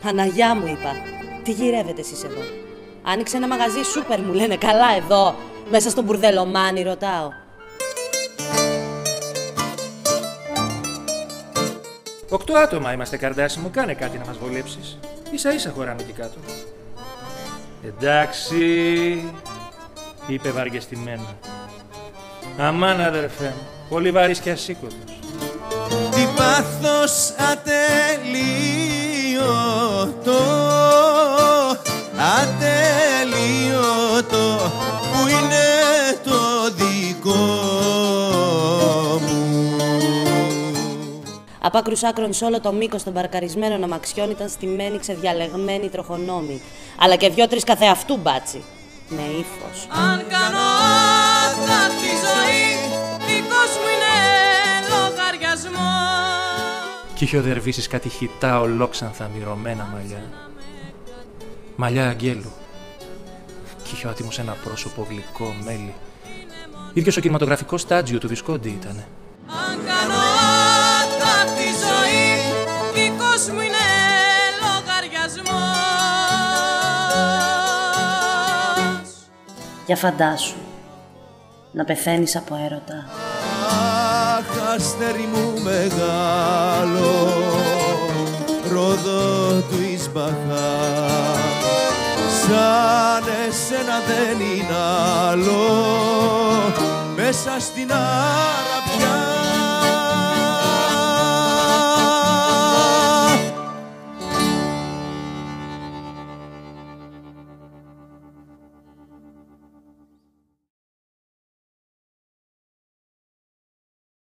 Αναγιά μου είπα. Τι γυρεύετε εσείς εδώ? Άνοιξε ένα μαγαζί σούπερ μου λένε. Καλά εδώ, μέσα στο μπουρδελομάνι ρωτάω. 8 άτομα είμαστε, Καρδάση μου, κάνε κάτι να μας βολέψεις. Ίσα ίσα χωράμε εκεί κάτω. Εντάξει, είπε βαργεστημένα. Αμάν αδερφέ μου, πολύ βαρύς και ασήκωτος. Τι πάθος ατελείωτο, ατελείωτο, που είναι το δικό μου. Απ' άκρους άκρων σ' όλο το μήκος των παρκαρισμένων αμαξιών ήταν στημένοι ξεδιαλεγμένοι τροχονόμοι, αλλά και 2-3 καθεαυτού μπάτσι, με ύφος. Αν κάνω τα τη ζωή, δικός μου είναι λογαριασμό. Κι είχε ο Δερβίσης κάτι χιτά ολόξανθα μυρωμένα μαλλιά. Μαλλιά αγγέλου. Κι είχε ο άτιμος ένα πρόσωπο γλυκό μέλι. Ίδιος ο κινηματογραφικός στάτζιο του Βισκόντι ήτανε. Αν κάνω τα τη ζωή, δικός μου είναι λογαριασμός. Για φαντάσου, να πεθαίνεις από έρωτα. Αχ, αστέρι μου μεγάλο, ρόδο του Ισμπαχά, σαν εσένα δεν είναι άλλο, μέσα στην αραπιά.